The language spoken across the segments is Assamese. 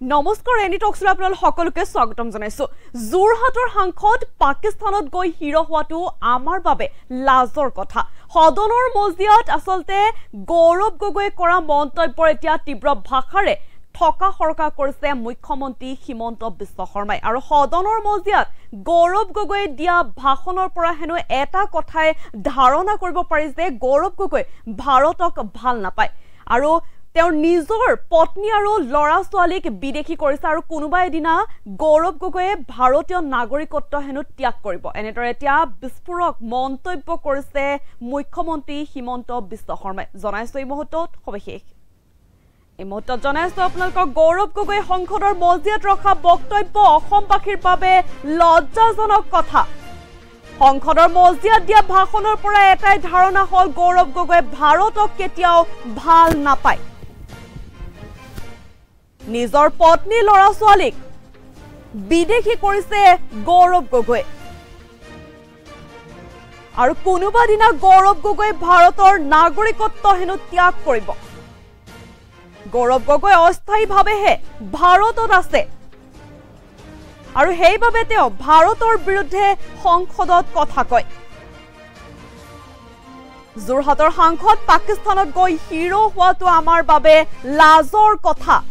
নমস্কাৰ এনি টক্সলৈ আপোনালোক সকলোকে স্বাগতম জনাইছো যোৰহাটৰ সাংসদ পাকিস্তানত গৈ হিৰো হোৱাটো আমাৰ বাবে লাজৰ কথা সদনৰ মজিয়াত আসলতে গৌৰৱ গগৈ কৰা মন্তব্যৰ এতিয়া তীব্ৰ ভাষাৰে ঠকা হৰকা কৰিছে মুখ্যমন্ত্ৰী হিমন্ত বিশ্ব শৰ্মাই আৰু সদনৰ মজিয়াত গৌৰৱ গগৈ দিয়া ভাষণৰ পৰা হেনো এটা কথাই ধাৰণা কৰিব পাৰি যে গৌৰৱ গগৈ ভাৰতক ভাল নাপায় আৰু তেওঁৰ নিজৰ পত্নী আৰু লৰা ছোৱালীক বিদেশী কৰিছে আৰু কোনোবা এদিনা গৌৰৱ গগৈয়ে ভাৰতীয় নাগৰিকত্ব হেনো ত্যাগ কৰিব এনেদৰে এতিয়া বিস্ফোৰক মন্তব্য কৰিছে মুখ্যমন্ত্ৰী হিমন্ত বিশ্ব শৰ্মাই জনাইছো এই মুহূৰ্তত সবিশেষ এই মুহূৰ্তত জনাইছো আপোনালোকক গৌৰৱ গগৈ সংসদৰ মজিয়াত ৰখা বক্তব্য অসমবাসীৰ বাবে লজ্জাজনক কথা সংসদৰ মজিয়াত দিয়া ভাষণৰ পৰা এটাই ধাৰণা হল গৌৰৱ গগৈ ভাৰতক কেতিয়াও ভাল নাপায় নিজৰ পত্নী লৰা ছোৱালীক বিদেশী কৰিছে গৌৰৱ গগৈ আৰু কোনোবা দিনা গৌৰৱ গগৈ ভাৰতৰ নাগৰিকত্ব হেনো ত্যাগ কৰিব গৌৰৱ গগৈ অস্থায়ীভাৱেহে ভাৰতত আছে আৰু সেইবাবে তেওঁ ভাৰতৰ বিৰুদ্ধে সংসদত কথা কয় যোৰহাটৰ সাংসদ পাকিস্তানত গৈ হিৰো হোৱাটো আমাৰ বাবে লাজৰ কথা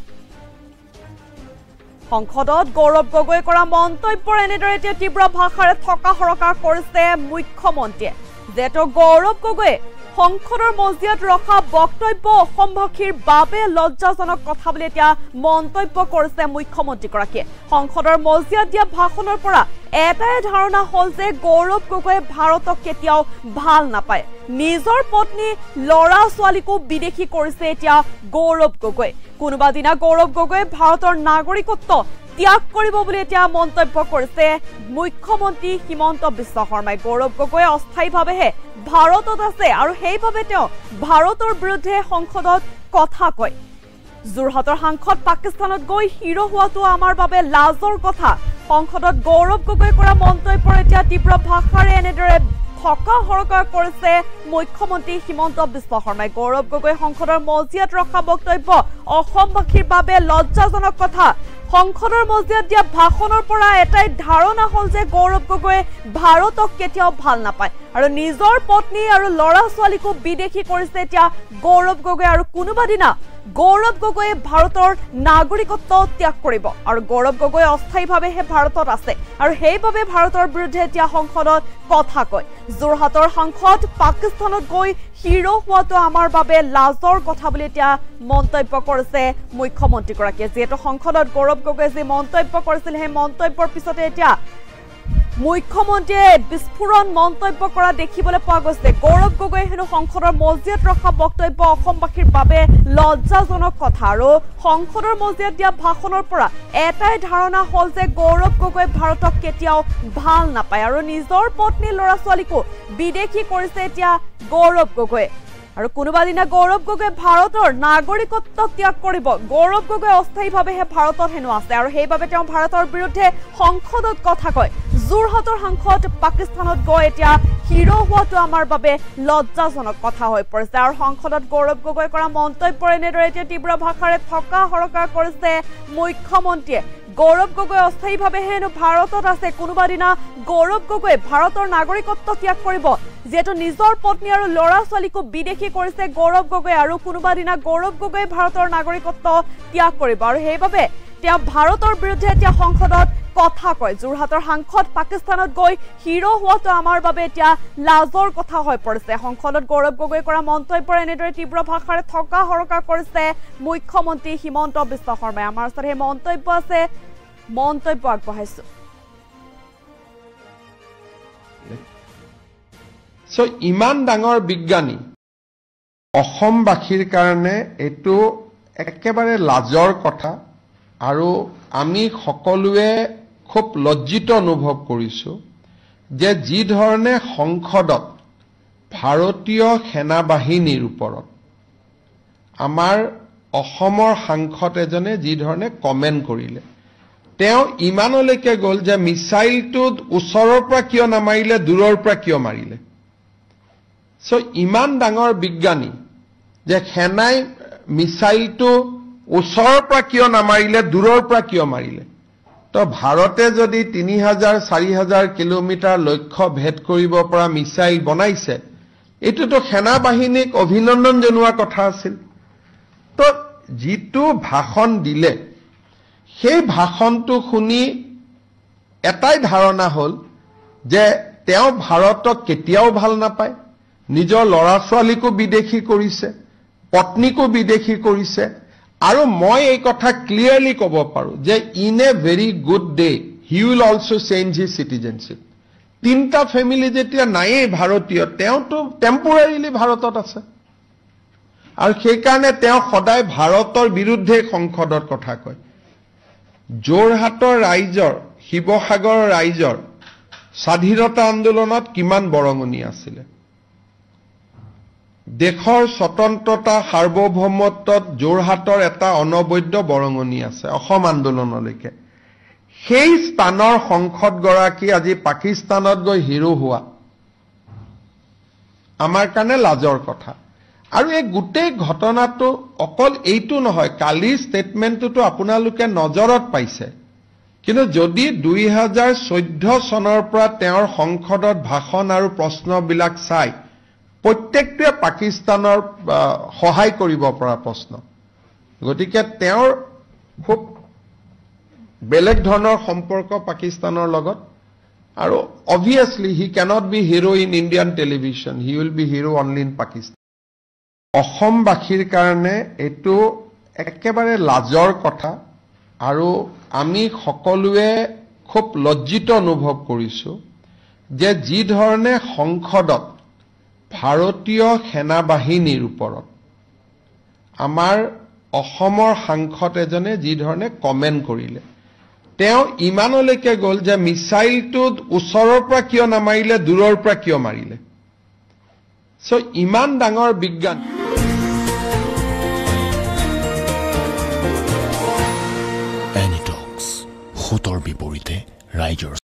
সংসদত গৌৰৱ গগৈ কৰা মন্তব্যৰ এনেদৰে এতিয়া তীব্ৰ ভাষাৰে ঠকা হৰকা কৰিছে মুখ্যমন্ত্ৰীয়ে যেটো গৌৰৱ গগৈ সংসদৰ মজিয়াত ৰখা বক্তব্য অসমবাসীৰ বাবে লজ্জাজনক কথা বুলি এতিয়া মন্তব্য কৰিছে মুখ্যমন্ত্ৰীগৰাকীয়ে সংসদৰ মজিয়াত দিয়া ভাষণৰ পৰা এটাই ধাৰণা হল যে গৌৰৱ গগৈ ভাৰতক কেতিয়াও ভাল নাপায় নিজৰ পত্নী লৰা ছোৱালীকো বিদেশী কৰিছে এতিয়া গৌৰৱ গগৈ কোনোবা দিনা গৌৰৱ গগৈ ভাৰতৰ নাগৰিকত্ব ত্যাগ কৰিব বুলি এতিয়া মন্তব্য কৰিছে মুখ্যমন্ত্ৰী হিমন্ত বিশ্ব শৰ্মাই গৌৰৱ গগৈ অস্থায়ীভাৱেহে ভাৰতত আছে আৰু সেইভাৱে তেওঁ ভাৰতৰ বিৰুদ্ধে সংসদত কথা কয় যোৰহাটৰ সাংসদ পাকিস্তানত গৈ হিৰো হোৱাটো আমাৰ বাবে লাজৰ কথা সংসদত গৌৰৱ গগৈ কৰা মন্তব্যৰ এতিয়া তীব্ৰ ভাষাৰে এনেদৰে ঠকা হৰকা কৰিছে মুখ্যমন্ত্ৰী হিমন্ত বিশ্ব শৰ্মাই গৌৰৱ গগৈ সংসদৰ মজিয়াত ৰখা বক্তব্য অসমবাসীৰ বাবে লজ্জাজনক কথা সংসদৰ মজিয়াত দিয়া ভাষণৰ পৰা এটাই ধাৰণা হল যে গৌৰৱ গগৈ ভাৰতক কেতিয়াও ভাল নাপায় আৰু নিজৰ পত্নী আৰু লৰা ছোৱালীকো বিদেশী কৰিছে এতিয়া গৌৰৱ গগৈ আৰু কোনোবা দিনা গৌৰৱ গগৈ ভাৰতৰ নাগৰিকত্ব ত্যাগ কৰিব আৰু গৌৰৱ গগৈ অস্থায়ীভাৱেহে ভাৰতত আছে আৰু সেইবাবে ভাৰতৰ বিৰুদ্ধে এতিয়া সংসদত কথা কয় যোৰহাটৰ সাংসদ পাকিস্তানত গৈ হিৰো হোৱাটো আমাৰ বাবে লাজৰ কথা বুলি এতিয়া মন্তব্য কৰিছে মুখ্যমন্ত্ৰীগৰাকীয়ে যিহেতু সংসদত গৌৰৱ গগৈ যি মন্তব্য কৰিছিল সেই মন্তব্যৰ পিছতে এতিয়া মুখ্যমন্ত্ৰীয়ে বিস্ফোৰণ মন্তব্য কৰা দেখিবলৈ পোৱা গৈছে গৌৰৱ গগৈ হেনো সংসদৰ মজিয়াত ৰখা বক্তব্য অসমবাসীৰ বাবে লজ্জাজনক কথা আৰু সংসদৰ মজিয়াত দিয়া ভাষণৰ পৰা এটাই ধাৰণা হল যে গৌৰৱ গগৈ ভাৰতক কেতিয়াও ভাল নাপায় আৰু নিজৰ পত্নী লৰা ছোৱালীকো বিদেশী কৰিছে এতিয়া গৌৰৱ গগৈ আৰু কোনোবা দিনা গৌৰৱ গগৈ ভাৰতৰ নাগৰিকত্ব ত্যাগ কৰিব গৌৰৱ গগৈ অস্থায়ীভাৱেহে ভাৰতত হেনো আছে আৰু সেইবাবে তেওঁ ভাৰতৰ বিৰুদ্ধে সংসদত কথা কয় যোৰহাটৰ সাংসদ পাকিস্তানত গৈ এতিয়া হিৰো হোৱাটো আমাৰ বাবে লজ্জাজনক কথা হৈ পৰিছে আৰু সংসদত গৌৰৱ গগৈ কৰা মন্তব্যৰ এনেদৰে এতিয়া তীব্ৰ ভাষাৰে ঠকা হৰকা কৰিছে মুখ্যমন্ত্ৰীয়ে গৌৰৱ গগৈ অস্থায়ীভাৱে হেনো ভাৰতত আছে কোনোবা দিনা গৌৰৱ গগৈ ভাৰতৰ নাগৰিকত্ব ত্যাগ কৰিব যেটো নিজৰ পত্নী আৰু লৰা ছোৱালীকো বিদেশী কৰিছে গৌৰৱ গগৈ আৰু কোনোবা দিনা গৌৰৱ গগৈ ভাৰতৰ নাগৰিকত্ব ত্যাগ কৰিব আৰু সেইবাবে তেওঁ ভাৰতৰ বিৰুদ্ধে এতিয়া সংসদত কথা কয় যোৰহাটৰ সাংসদ পাকিস্তানত গৈ হিৰো হোৱাটো আমাৰ বাবে এতিয়া লাজৰ কথা হৈ পৰিছে সংসদত গৌৰৱ গগৈ কৰা মন্তব্যৰ এনেদৰে তীব্ৰ ভাষাৰে ঠকা হৰকা কৰিছে মুখ্যমন্ত্ৰী হিমন্ত বিশ্ব শৰ্মাই আমাৰ ওচৰত সেই মন্তব্য আছে মন্তব্য আগবঢ়াইছো সো ইমান ডাঙৰ বিজ্ঞানী অসমবাসীৰ কাৰণে এটো একেবাৰে লাজৰ কথা আৰু আমি সকলোৱে খুব লজ্জিত অনুভৱ কৰিছো যে যি ধৰণে সংসদত ভাৰতীয় সেনাবাহিনীৰ ওপৰত আমাৰ অসমৰ সাংসদ এজনে যি ধৰণে কমেন্ট কৰিলে তেওঁ ইমানলৈকে গল যে মিসাইলটো ওচৰৰ পৰা কিয় নামাৰিলে দূৰৰ পৰা কিয় মাৰিলে সো ইমান ডাঙৰ বিজ্ঞানী যে সেনাই মিসাইলটো ওচৰৰ পৰা কিয় নামাৰিলে, দূৰৰ পৰা কিয় মাৰিলে? তো ভাৰতে যদি 3000-4000 কিলোমিটাৰ লক্ষ্য ভেদ কৰিব পৰা মিছাইল বনাইছে, এইটোতো সেনা বাহিনীক অভিনন্দন জনোৱাৰ কথা আছিল। তো যিটো ভাষণ দিলে, সেই ভাষণটো শুনি এটাই ধাৰণা হ'ল যে তেওঁ ভাৰতক কেতিয়াও ভাল নাপায়, নিজৰ ল'ৰা ছোৱালীকো বিদেশী কৰিছে, পত্নীকো বিদেশী কৰিছে। আৰু মই এই কথা ক্লিয়াৰলি ক'ব পাৰোঁ যে in a very good day he will also' change his citizenship. 3টা ফেমিলি যেতিয়া নায়েই ভাৰতীয়, তেওঁতো টেম্পৰাৰীলি ভাৰতত আছে, আৰু সেইকাৰণে তেওঁ সদায় ভাৰতৰ বিৰুদ্ধে সংসদৰ কথা কয়। যোৰহাটৰ ৰাইজৰ, শিৱসাগৰৰ ৰাইজৰ স্বাধীনতা আন্দোলনত কিমান বৰঙণি আছিলে? দেশৰ স্বতন্ত্ৰতা সাৰ্বভৌমত্বত যোৰহাটৰ এটা অনবদ্য বৰঙণি আছে অসম আন্দোলনলৈকে। সেই স্থানৰ সংসদগৰাকী আজি পাকিস্তানত গৈ হিৰো হোৱা আমাৰ কাৰণে লাজৰ কথা। আৰু এই গোটেই ঘটনাটো অকল এইটো নহয়, কালিৰ ষ্টেটমেণ্টটোতো আপোনালোকে নজৰত পাইছে, কিন্তু যদি 2014 চনৰ পৰা তেওঁৰ সংসদত ভাষণ আৰু প্ৰশ্নবিলাক চাই, প্ৰত্যেকটোৱে পাকিস্তানৰ সহায় কৰিব পৰা প্ৰশ্ন। গতিকে তেওঁৰ খুব বেলেগ ধৰণৰ সম্পৰ্ক পাকিস্তানৰ লগত, আৰু obviously he cannot be hero in Indian television, he will be hero only in Pakistan. অসমবাসীৰ কাৰণে এইটো একেবাৰে লাজৰ কথা, আৰু আমি সকলোৱে খুব লজ্জিত অনুভৱ কৰিছোঁ যে যি ধৰণে সংসদত ভাৰতীয় সেনা বাহিনীৰ ওপৰত আমাৰ অসমৰ সাংসদ এজনে যি ধৰণে কমেণ্ট কৰিলে, তেওঁ ইমানলৈকে গ'ল যে মিছাইলটো ওচৰৰ পৰা কিয় নামাৰিলে, দূৰৰ পৰা কিয় মাৰিলে। চ' ইমান ডাঙৰ বিজ্ঞান। এনিটক্স, সোঁতৰ বিপৰীতে ৰাইজৰ